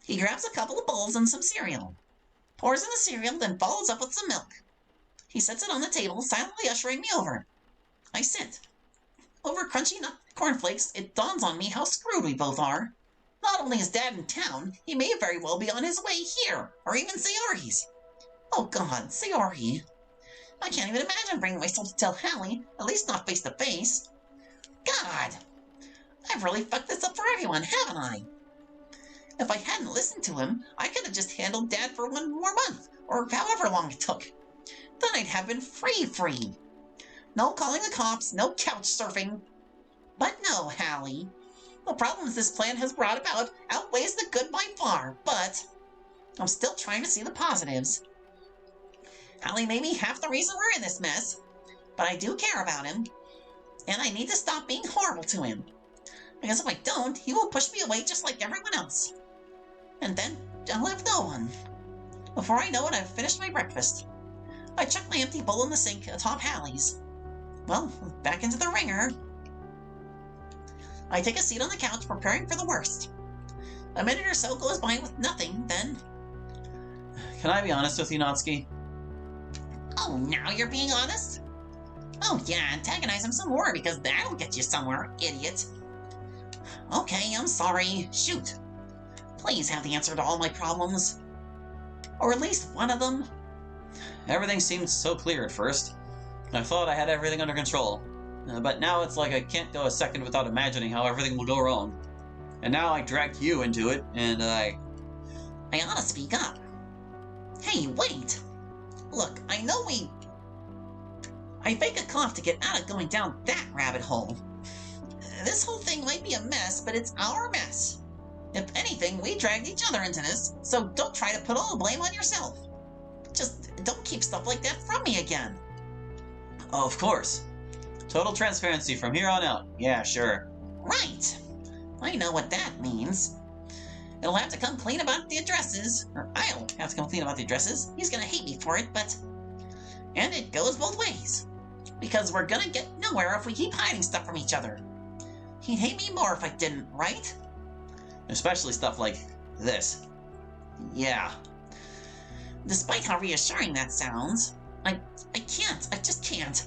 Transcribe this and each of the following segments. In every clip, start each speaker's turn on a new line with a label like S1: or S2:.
S1: He grabs a couple of bowls and some cereal, pours in the cereal, then follows up with some milk. He sets it on the table, silently ushering me over. I sit. Over crunchy nut cornflakes, it dawns on me how screwed we both are. Not only is Dad in town, he may very well be on his way here, or even Sayori's. Oh God, Sayori. I can't even imagine bringing myself to tell Hallie, at least not face to face. God! I've really fucked this up for everyone, haven't I? If I hadn't listened to him, I could have just handled Dad for one more month, or however long it took. Then I'd have been free. No calling the cops, no couch surfing. But no, Hallie. The problems this plan has brought about outweighs the good by far, but I'm still trying to see the positives. Hallie may be half the reason we're in this mess, but I do care about him, and I need to stop being horrible to him. Because if I don't, he will push me away just like everyone else. And then I'll have no one. Before I know it, I've finished my breakfast. I chuck my empty bowl in the sink atop Hallie's. Well, back into the ringer. I take a seat on the couch, preparing for the worst. A minute or so goes by with nothing, then...
S2: Can I be honest with you, Natsuki?
S1: Oh, now you're being honest? Oh yeah, antagonize him some more, because that'll get you somewhere, idiot. Okay, I'm sorry. Shoot. Please have the answer to all my problems. Or at least one of them.
S2: Everything seemed so clear at first. I thought I had everything under control. But now it's like I can't go a second without imagining how everything will go wrong. And now I dragged you into it, and I
S1: ought to speak up. Hey, wait! Look, I know I fake a cough to get out of going down that rabbit hole. This whole thing might be a mess, but it's our mess. If anything, we dragged each other into this, so don't try to put all the blame on yourself. Just don't keep stuff like that from me again.
S2: Oh, of course. Total transparency from here on out. Yeah, sure.
S1: Right. I know what that means. It'll have to come clean about the addresses, or I'll have to come clean about the addresses. He's gonna hate me for it, but... And it goes both ways. Because we're gonna get nowhere if we keep hiding stuff from each other. He'd hate me more if I didn't, right?
S2: Especially stuff like this.
S1: Yeah. Despite how reassuring that sounds, I just can't.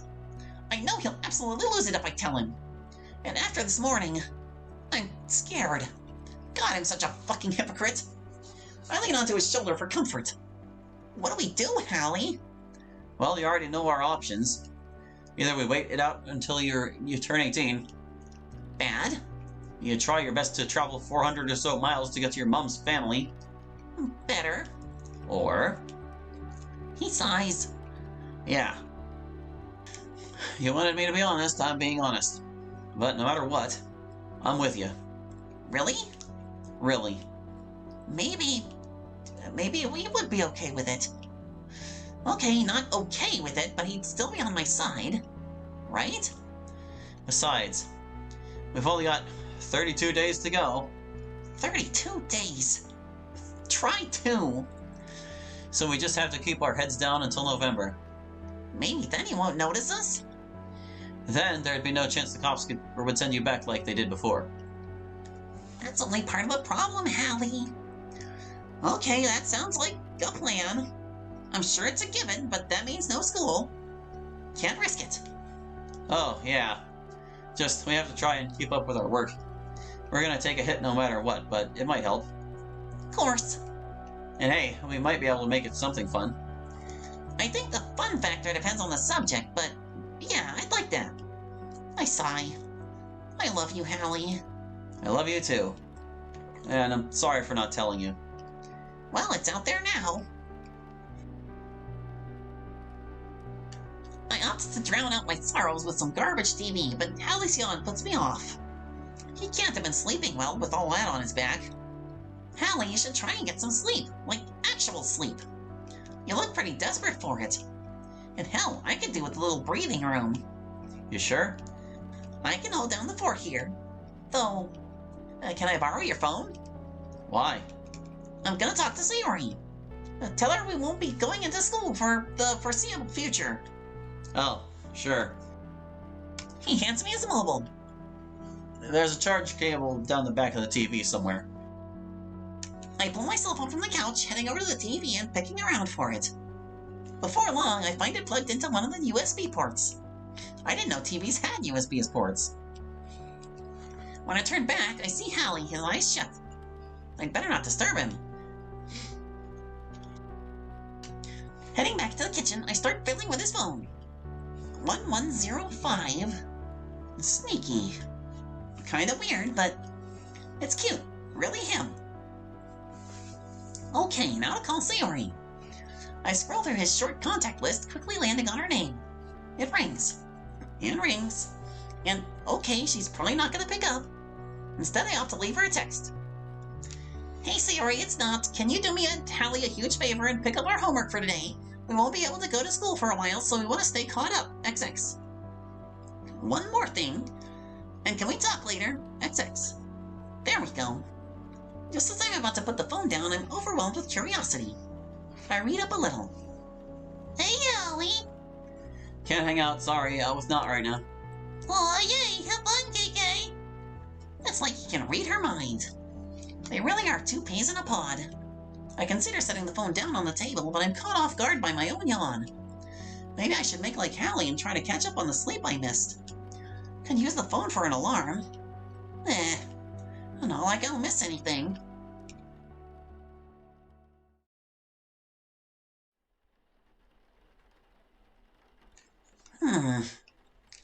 S1: I know he'll absolutely lose it if I tell him. And after this morning, I'm scared. God, I'm such a fucking hypocrite. I lean onto his shoulder for comfort. What do we do, Hallie?
S2: Well, you already know our options. Either we wait it out until you turn 18.
S1: Bad?
S2: You try your best to travel 400 or so miles to get to your mom's family.
S1: Better.
S2: Or...
S1: He sighs.
S2: Yeah. You wanted me to be honest, I'm being honest. But no matter what, I'm with you.
S1: Really?
S2: Really.
S1: Maybe we would be okay with it. Okay, not okay with it, but he'd still be on my side. Right?
S2: Besides, we've only got 32 days to go.
S1: 32 days? Try 2.
S2: So we just have to keep our heads down until November.
S1: Maybe then he won't notice us?
S2: Then there'd be no chance the cops would send you back like they did before.
S1: That's only part of a problem, Hallie. Okay, that sounds like a plan. I'm sure it's a given, but that means no school. Can't risk it.
S2: Oh, yeah. Just, we have to try and keep up with our work. We're gonna take a hit no matter what, but it might help.
S1: Of course.
S2: And hey, we might be able to make it something fun.
S1: I think the fun factor depends on the subject, but yeah, I'd like that. I sigh. I love you, Hallie.
S2: I love you too. And I'm sorry for not telling you.
S1: Well, it's out there now. I opt to drown out my sorrows with some garbage TV, but Hallie's yawn puts me off. He can't have been sleeping well with all that on his back. Hallie, you should try and get some sleep, like actual sleep. You look pretty desperate for it. And hell, I could do with a little breathing room.
S2: You sure?
S1: I can hold down the fort here. Though, can I borrow your phone?
S2: Why?
S1: I'm gonna talk to Sayori. Tell her we won't be going into school for the foreseeable future.
S2: Oh, sure.
S1: He hands me his mobile.
S2: There's a charge cable down the back of the TV somewhere.
S1: I pull myself up from the couch, heading over to the TV and picking around for it. Before long, I find it plugged into one of the USB ports. I didn't know TVs had USB ports. When I turn back, I see Hallie, his eyes shut. I'd better not disturb him. Heading back to the kitchen, I start fiddling with his phone. 1105. Sneaky. Kinda weird, but it's cute. Really him. Okay, now to call Sayori. I scroll through his short contact list, quickly landing on her name. It rings. And rings. And okay, she's probably not gonna pick up. Instead, I opt to leave her a text. Hey Sayori, it's Not. Can you do me and Hallie a huge favor and pick up our homework for today? We won't be able to go to school for a while, so we want to stay caught up. XX. One more thing. And can we talk later? XX. There we go. Just as I'm about to put the phone down, I'm overwhelmed with curiosity. I read up a little. Hey, Hallie.
S2: Can't hang out, sorry, I was not right now.
S1: Aw, yay, have fun, KK. It's like you can read her mind. They really are two peas in a pod. I consider setting the phone down on the table, but I'm caught off guard by my own yawn. Maybe I should make like Hallie and try to catch up on the sleep I missed. Could use the phone for an alarm. Not like I'll miss anything.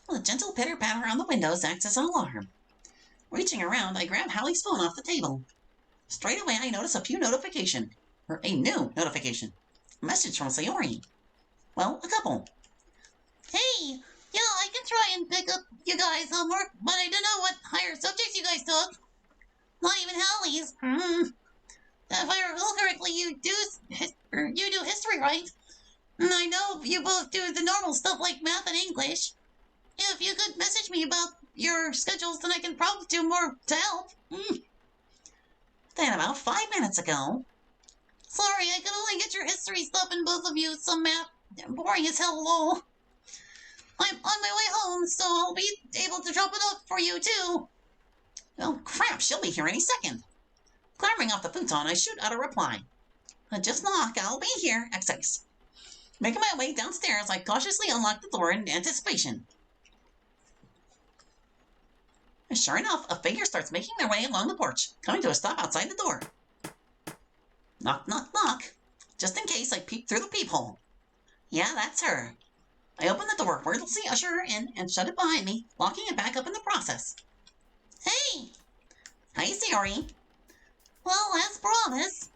S1: The gentle pitter-patter on the windows acts as an alarm. Reaching around, I grab Hallie's phone off the table. Straight away, I notice a new notification. A message from Sayori. Well, a couple. Hey, yeah, I can try and pick up you guys' homework, but I don't know what higher subjects you guys took. Not even Hallie's. If I recall correctly, you do history, right? And I know you both do the normal stuff like math and English. If you could message me about your schedules, then I can probably do more to help. Then about 5 minutes ago. Sorry, I could only get your history stuff and both of you some math. Boring as hell, lol. I'm on my way home, so I'll be able to drop it off for you, too. Oh, crap, she'll be here any second. Clambering off the futon, I shoot out a reply. Just knock, I'll be here, XX. Making my way downstairs, I cautiously unlock the door in anticipation. Sure enough, a figure starts making their way along the porch, coming to a stop outside the door. Knock, knock, knock. Just in case, I peek through the peephole. Yeah, that's her. I open the door, wordlessly usher her in, and shut it behind me, locking it back up in the process. Hey! Hi, Sayori. Well, as promised.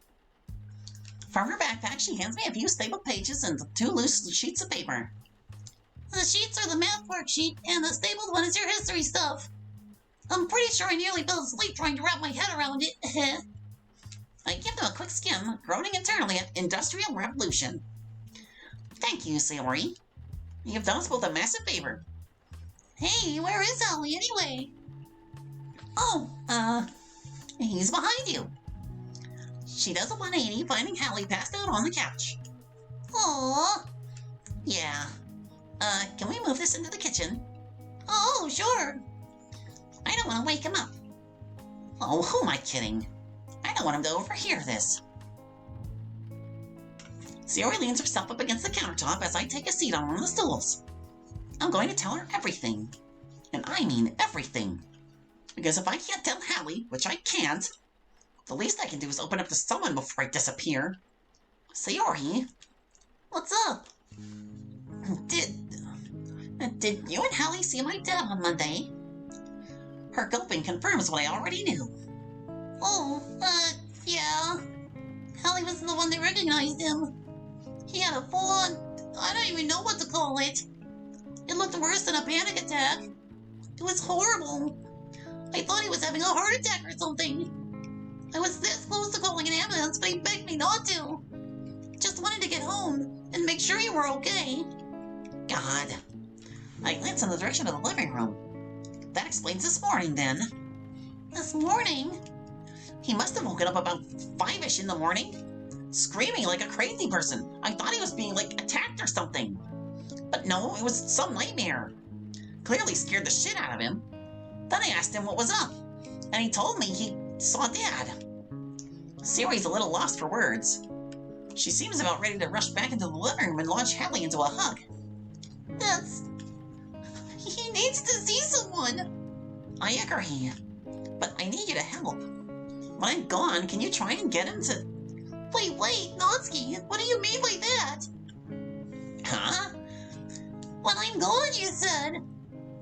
S1: From her backpack, she hands me a few stapled pages and 2 loose sheets of paper. The sheets are the math worksheet, and the stapled one is your history stuff. I'm pretty sure I nearly fell asleep trying to wrap my head around it. I give them a quick skim, groaning internally at Industrial Revolution. Thank you, Sayori. You've done us both a massive favor. Hey, where is Hallie anyway? Oh, he's behind you. She does a 180, finding Hallie passed out on the couch. Aww. Yeah. Can we move this into the kitchen? Oh, sure. I don't want to wake him up. Oh, who am I kidding? I don't want him to overhear this. Sayori leans herself up against the countertop as I take a seat on one of the stools. I'm going to tell her everything. And I mean everything. Because if I can't tell Hallie, which I can't, the least I can do is open up to someone before I disappear. Sayori, what's up? Did you and Hallie see my dad on Monday? Her gulping confirms what I already knew. Oh, yeah. Hallie was the one that recognized him. He had a full-on, I don't even know what to call it. It looked worse than a panic attack. It was horrible. I thought he was having a heart attack or something. I was this close to calling an ambulance, but he begged me not to. Just wanted to get home and make sure you were okay. God. I glanced in the direction of the living room. That explains this morning, then. This morning? He must have woken up about 5-ish in the morning, screaming like a crazy person. I thought he was being, attacked or something. But no, it was some nightmare. Clearly scared the shit out of him. Then I asked him what was up, and he told me he saw Dad. Sayori's a little lost for words. She seems about ready to rush back into the living room and launch Hallie into a hug. That's... He needs to see someone. I agree. But I need you to help. When I'm gone, can you try and get him to... Wait, Natsuki, what do you mean by that? Huh? When I'm gone, you said.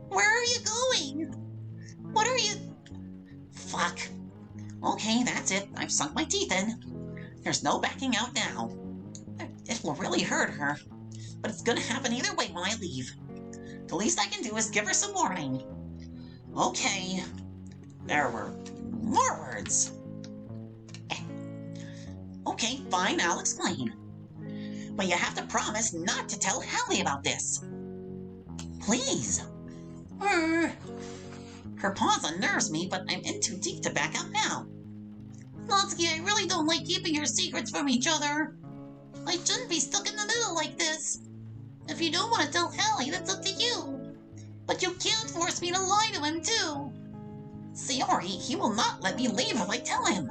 S1: Where are you going? What are you... Fuck. Okay, that's it. I've sunk my teeth in. There's no backing out now. It will really hurt her. But it's gonna happen either way when I leave. The least I can do is give her some warning. Okay. There were more words. Okay, fine, I'll explain. But you have to promise not to tell Hallie about this. Please. Her pause unnerves me, but I'm in too deep to back up now. Natsuki, I really don't like keeping your secrets from each other. I shouldn't be stuck in the middle like this. If you don't want to tell Hallie, that's up to you. But you can't force me to lie to him, too. Sayori, he will not let me leave if I tell him.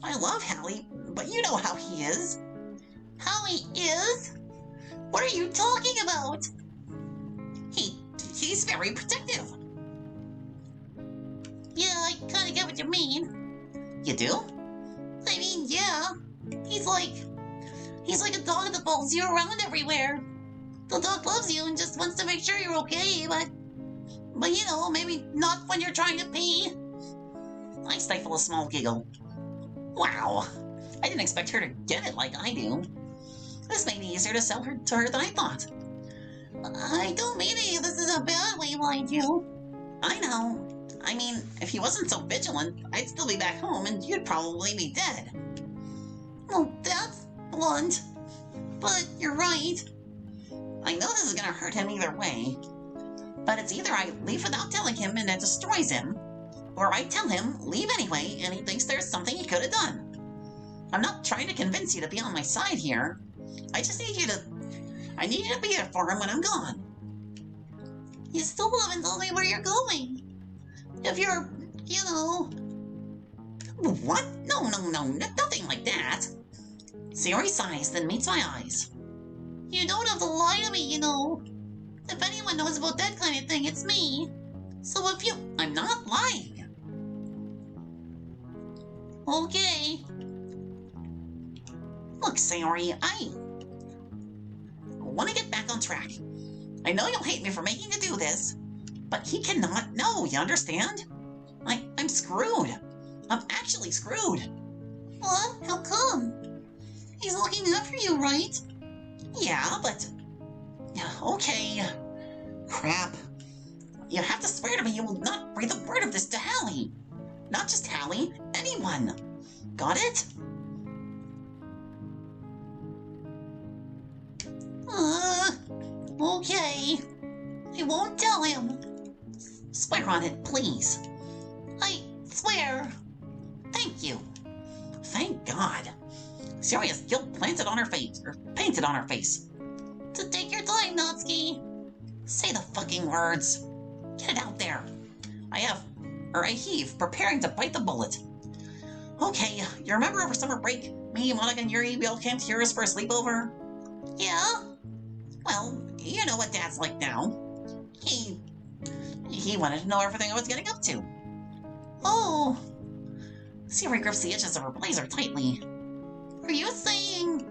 S1: I love Hallie, but you know how he is. How he is? What are you talking about? He's very protective. Yeah, I kinda get what you mean. You do? I mean, yeah. He's like a dog that follows you around everywhere. The dog loves you and just wants to make sure you're okay, but you know, maybe not when you're trying to pee. I stifle a small giggle. Wow, I didn't expect her to get it like I do. This made it easier to sell her to her than I thought. I don't mean any of this is a bad way, mind you. I know. I mean, if he wasn't so vigilant, I'd still be back home and you'd probably be dead. Well, that's blunt. But you're right. I know this is gonna hurt him either way. But it's either I leave without telling him and it destroys him, or I tell him, leave anyway, and he thinks there's something he could have done. I'm not trying to convince you to be on my side here. I just need you to be there for him when I'm gone. You still haven't told me where you're going. If you're, you know... What? No, nothing like that. Sayori sighs, then meets my eyes. You don't have to lie to me, you know. If anyone knows about that kind of thing, it's me. So if you... I'm not lying. Okay. Look, Sayori, I want to get back on track. I know you'll hate me for making you do this, but he cannot know, you understand? I'm screwed. I'm actually screwed. What? How come? He's looking after you, right? Yeah, but... Okay. Crap. You have to swear to me you will not breathe a word of this to Hallie. Not just Hallie, anyone. Got it? Okay. I won't tell him. Swear on it, please. I swear. Thank you. Thank God. Sayori has guilt planted on her face, or painted on her face. To take your time, Natsuki. Say the fucking words. Get it out there. I heave, preparing to bite the bullet. Okay, you remember over summer break, me, Monica, and Yuri, we all came to yours for a sleepover? Yeah? Well, you know what Dad's like now. He wanted to know everything I was getting up to. Oh. Sayori grips the edges of her blazer tightly. Are you saying...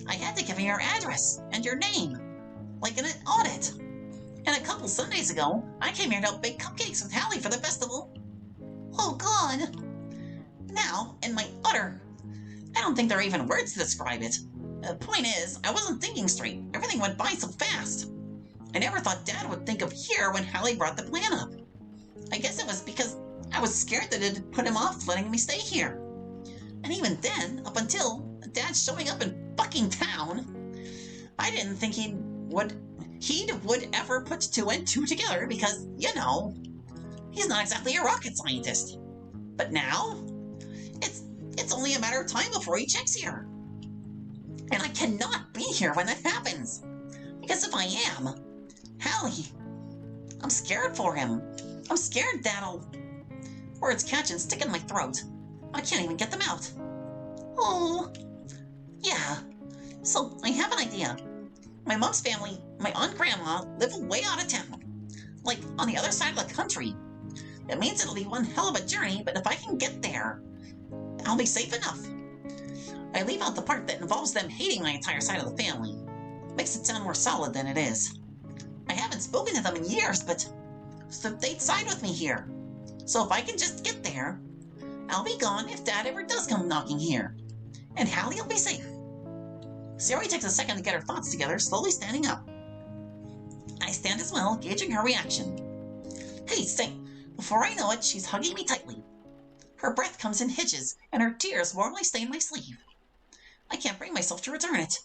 S1: I had to give him your address and your name, like in an audit. And a couple Sundays ago, I came here to help bake cupcakes with Hallie for the festival. Oh, God. Now, in my utter... I don't think there are even words to describe it. The point is, I wasn't thinking straight. Everything went by so fast. I never thought Dad would think of here when Hallie brought the plan up. I guess it was because I was scared that it'd put him off letting me stay here. And even then, up until Dad showing up in fucking town, I didn't think he would ever put two and two together because, you know, he's not exactly a rocket scientist. But now, it's only a matter of time before he checks here. And I cannot be here when that happens. Because if I am, Hallie, I'm scared for him. I'm scared that'll... Words catch and stick in my throat. I can't even get them out. Oh, yeah. So, I have an idea. My mom's family, my aunt and grandma, live way out of town. Like, on the other side of the country. It means it'll be one hell of a journey, but if I can get there, I'll be safe enough. I leave out the part that involves them hating my entire side of the family. Makes it sound more solid than it is. I haven't spoken to them in years, but so they'd side with me here. So if I can just get there, I'll be gone if Dad ever does come knocking here. And Hallie will be safe. Sayori takes a second to get her thoughts together, slowly standing up. I stand as well, gauging her reaction. Hey, say, before I know it, she's hugging me tightly. Her breath comes in hitches, and her tears warmly stain my sleeve. I can't bring myself to return it.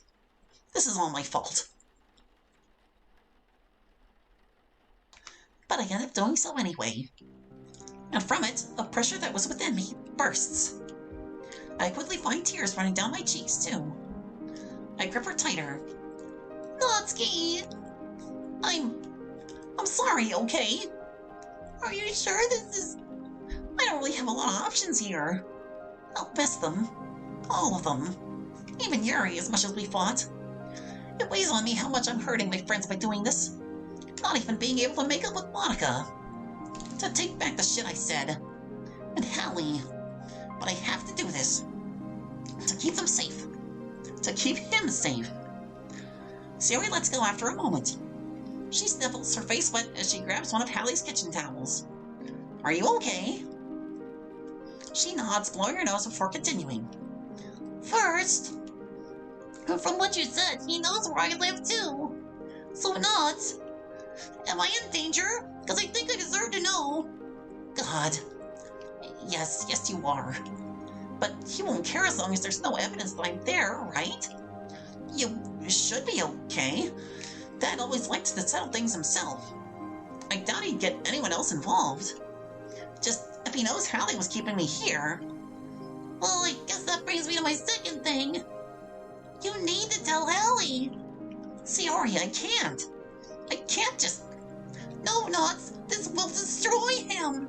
S1: This is all my fault. But I end up doing so anyway. And from it, a pressure that was within me bursts. I quickly find tears running down my cheeks, too. I grip her tighter. Natsuki! I'm sorry, okay? Are you sure this is... I don't really have a lot of options here. I'll miss them. All of them. Even Yuri, as much as we fought. It weighs on me how much I'm hurting my friends by doing this. Not even being able to make up with Monica. To take back the shit I said. And Hallie. But I have to do this. To keep them safe. To keep him safe. Sayori lets go after a moment. She sniffles, her face wet, as she grabs one of Hallie's kitchen towels. Are you okay? She nods, blowing her nose before continuing. First, from what you said, he knows where I live too. So not. Am I in danger? Because I think I deserve to know. God. Yes, you are. But he won't care as long as there's no evidence that I'm there, right? You should be okay. Dad always likes to settle things himself. I doubt he'd get anyone else involved. Just if he knows Hallie was keeping me here. Well, I guess that brings me to my second thing. You need to tell Hallie. Sayori, I can't. I can't just... No, Knots, this will destroy him.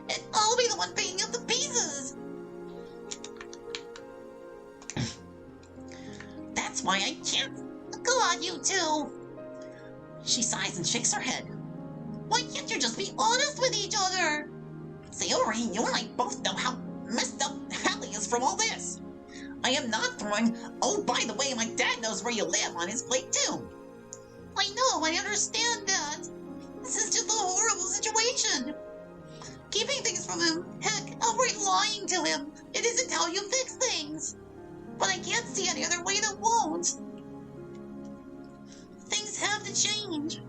S1: And I'll be the one picking up the pieces. That's why I can't. God, you too. She sighs and shakes her head. Why can't you just be honest with each other? Sayori, you and I both know how messed up Hallie is from all this. I am not throwing, oh, by the way, my dad knows where you live on his plate too. I know, I understand that. This is just a horrible situation. Keeping things from him, heck, outright lying to him, it isn't how you fix things. But I can't see any other way that won't. Things have to change.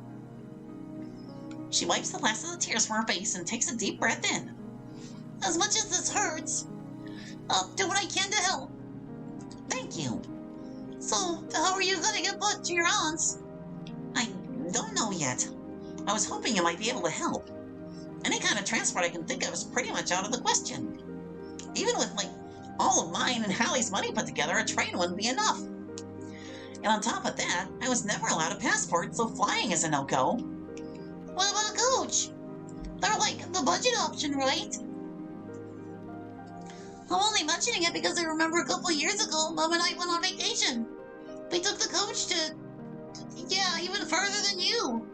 S1: She wipes the last of the tears from her face and takes a deep breath in. As much as this hurts, I'll do what I can to help. Thank you. So, how are you gonna get put to your aunt's? I don't know yet. I was hoping you might be able to help. Any kind of transport I can think of is pretty much out of the question. Even with, all of mine and Hallie's money put together, a train wouldn't be enough. And on top of that, I was never allowed a passport, so flying is a no-go. What about a coach? They're the budget option, right? I'm only mentioning it because I remember a couple years ago, Mom and I went on vacation. We took the coach to, even further than you.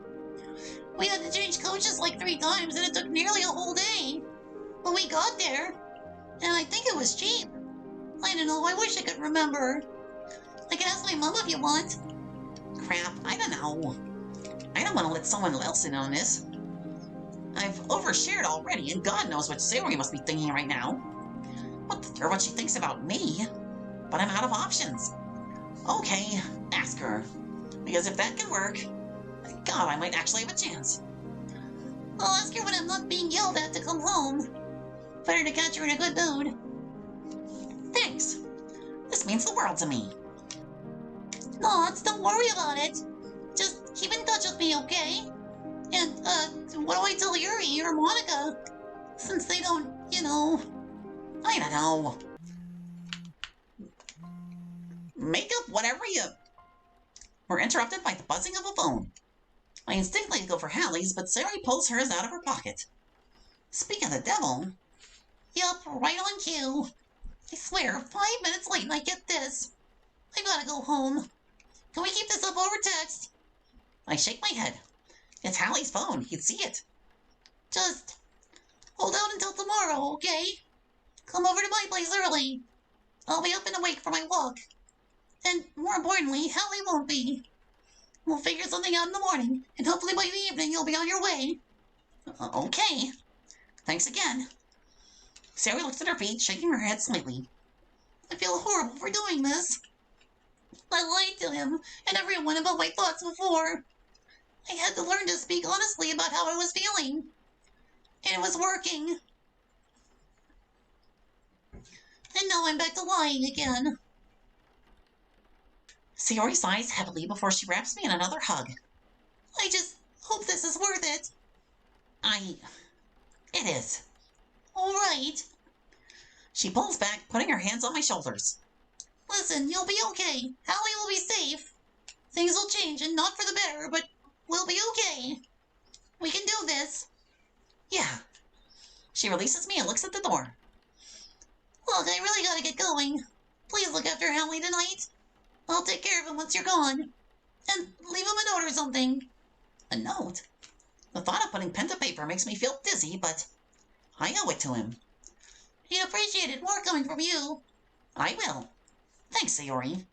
S1: We had to change coaches 3 times and it took nearly a whole day. But we got there, and I think it was cheap. I don't know, I wish I could remember. I can ask my mom if you want. Crap, I don't know. I don't want to let someone else in on this. I've overshared already, and God knows what Sayori must be thinking right now. Or what she thinks about me. But I'm out of options. Okay, ask her. Because if that can work, God, I might actually have a chance. I'll ask her when I'm not being yelled at to come home. Better to catch her in a good mood. Thanks. This means the world to me. Don't worry about it. Just keep in touch with me, okay? And, what do I tell Yuri or Monica? Since they don't, I don't know. Make up whatever you... We're interrupted by the buzzing of a phone. I instinctively go for Hallie's, but Sayori pulls hers out of her pocket. Speak of the devil. Yup, right on cue. I swear, 5 minutes late and I get this. I gotta go home. Can we keep this up over text? I shake my head. It's Hallie's phone. He'd see it. Just hold out until tomorrow, okay? Come over to my place early. I'll be up and awake for my walk. And more importantly, Hallie won't be. We'll figure something out in the morning, and hopefully by the evening you'll be on your way. Okay. Thanks again. Sayori looks at her feet, shaking her head slightly. I feel horrible for doing this. I lied to him and everyone about my thoughts before. I had to learn to speak honestly about how I was feeling. And it was working. And now I'm back to lying again. Sayori sighs heavily before she wraps me in another hug. I just hope this is worth it. It is. All right. She pulls back, putting her hands on my shoulders. Listen, you'll be okay. Hallie will be safe. Things will change, and not for the better, but we'll be okay. We can do this. Yeah. She releases me and looks at the door. Look, I really gotta get going. Please look after Hallie tonight. I'll take care of him once you're gone. And leave him a note or something. A note? The thought of putting pen to paper makes me feel dizzy, but I owe it to him. He'd appreciate it more coming from you. I will. Thanks, Sayori.